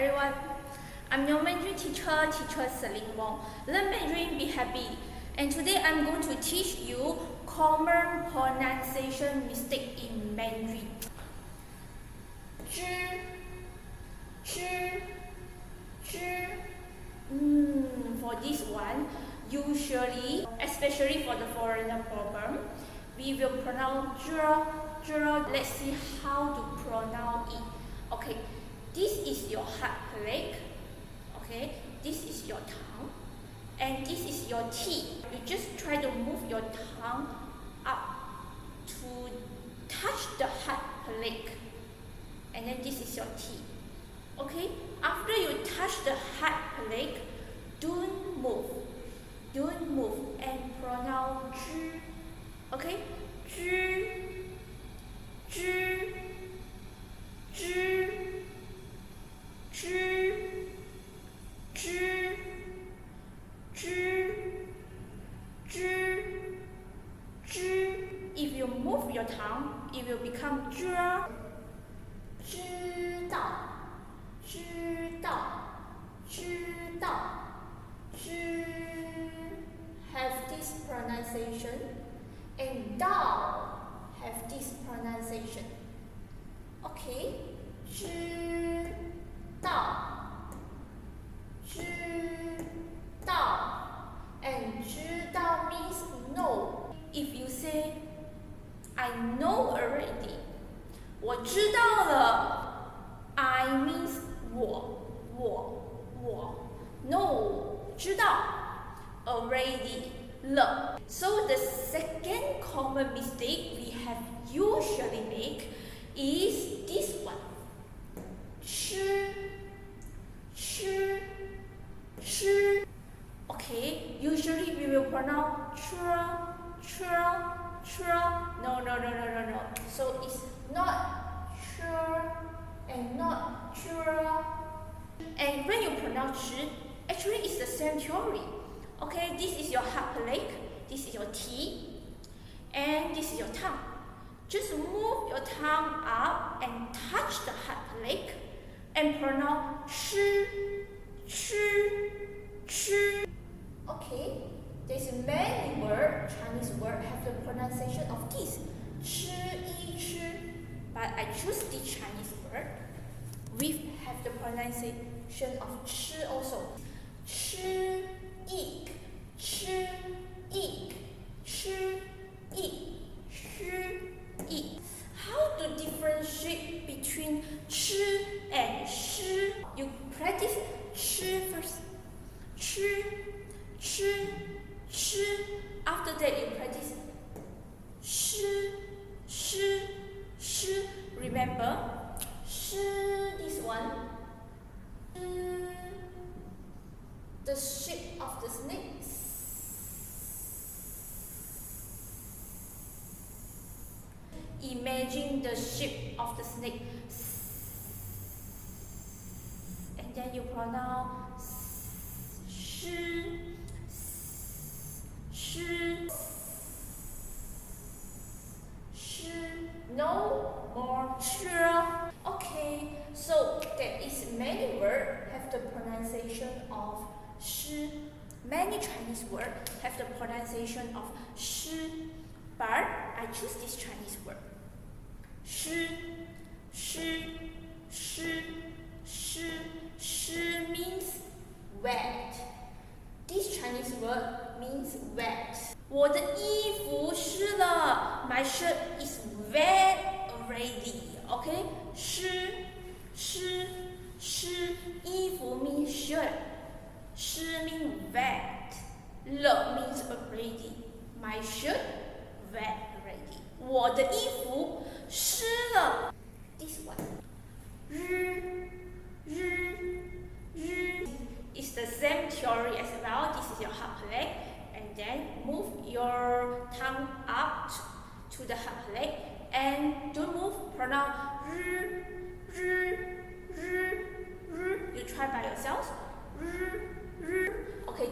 everyone. I'm your Mandarin teacher, Teacher Celinewong. Learn Mandarin, be happy. And today I'm going to teach you common pronunciation mistake in Mandarin. For this one, usually, especially for the foreigner problem, we will pronounce zero. Let's see how to pronounce it. Okay, this is your heart leg. Okay, this is your tongue, and this is your teeth. You just try to move your tongue up to touch the heart leg, and then this is your teeth. Okay, after you touch the heart leg, don't move, and pronounce zhi. Okay, zhi. If you move your tongue, it will become zhe. 知道 have this pronunciation, and dao have this pronunciation. Okay, 知道 and 知道 means know. If you say I know already, 我知道了 I means 我 know 知道 already 了. So the second common mistake we have usually make is this one. 吃 Okay, usually we will pronounce chur. No. So it's not chur and not chur. And when you pronounce chi, actually it's the same theory. Okay, this is your heart leg, this is your teeth, and this is your tongue. Just move your tongue up and touch the heart leg and pronounce chi. Okay, there's many words, Chinese word have the pronunciation of this. Chi. But I choose this Chinese word. We have the pronunciation of chi also. Chi. How to differentiate between chi and shi? You practice chi first. Chi. After that you practice shi. Remember, shi, this one, the shape of the snake. Imagine the shape of the snake, and then you pronounce shi. No more sure. Okay, so there is many words have the pronunciation of shi. Many Chinese words have the pronunciation of shi, but I choose this Chinese word. Shi means wet. This Chinese word means wet. 我的衣服湿了 My shirt is wet already. Okay? 湿衣服 means shirt. 湿 means wet. 了 means already. My shirt wet already. 我的衣服湿了 This one. 日 is the same theory as well. This is your heart leg, and then move your tongue up to the heart leg, and don't move, pronounce r. You try by yourselves. Okay,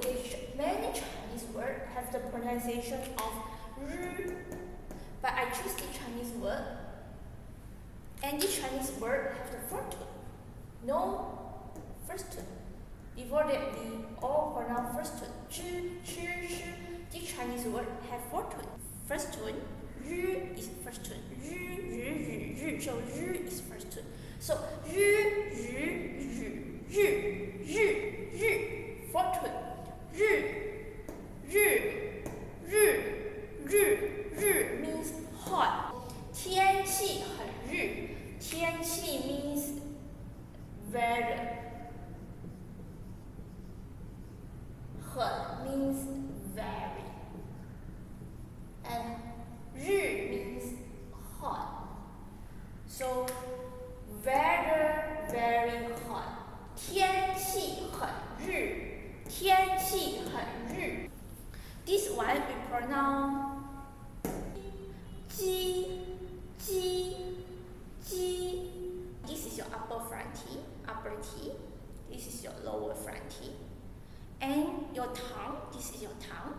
many Chinese words have the pronunciation of r, but I choose the Chinese word, and the Chinese word have the front tone. No first tone. Before that, we all pronounce first tone. Zhi, shi, shi. This Chinese word have 4 tones. First tone, ru is first tone. Ru, ru, ru, ru. So ru is first tone. So ru, ru, ru, ru, ru, ru. 4 tone. Ru, ru, ru, ru, ru means hot. 天气很热. 天气 means weather. 很 means very. And 日 means hot. So weather very hot. 天气很热. 天气很热. This one we pronounce 鸡 G. This is your upper front T, upper T. This is your lower front T. And your tongue, this is your tongue.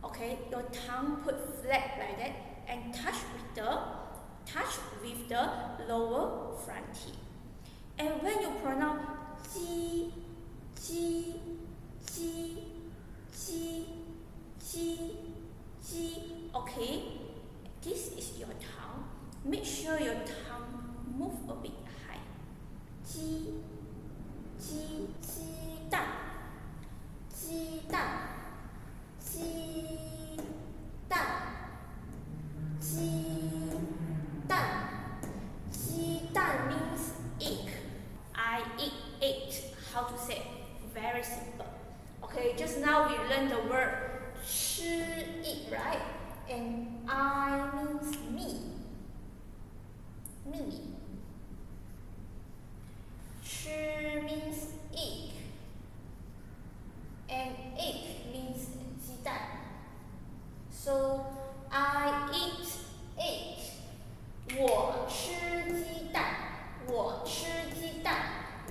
Okay, your tongue put flat like that and touch with the lower front T. And when you pronounce G, okay, this is your tongue. Make sure your tongue move a bit high. 鸡蛋 means egg. I eat. How to say? Very simple. Okay, just now we learned the word 吃 eat, right? And I means me. 吃 means egg. And egg means 鸡蛋. So I eat egg. 我吃鸡蛋. 我吃鸡蛋.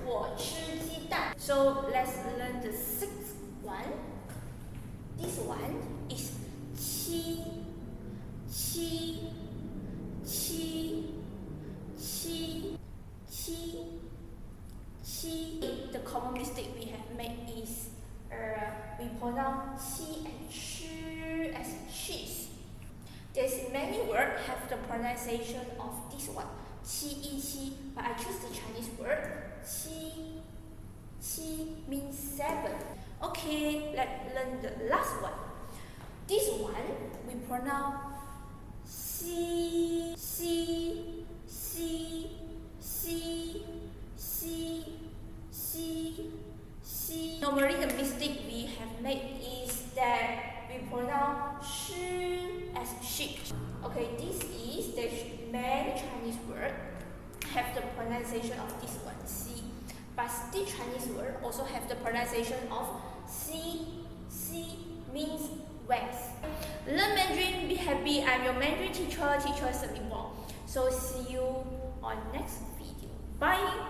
我吃鸡蛋. So let's learn the 6th one. This one is 七. The common mistake we have made is we pronounce qi and chi as cheese. There's many words have the pronunciation of this one, qi, but I choose the Chinese word qi means 7. Okay, let's learn the last one. This one we pronounce si. Normally the mistake we have made is that we pronounce shi as sheep. Okay, this is the many Chinese word have the pronunciation of this one, si. But the Chinese word also have the pronunciation of si means west. Learn Mandarin, be happy. I'm your Mandarin teacher, teacher celinewong. So see you on next video. Bye.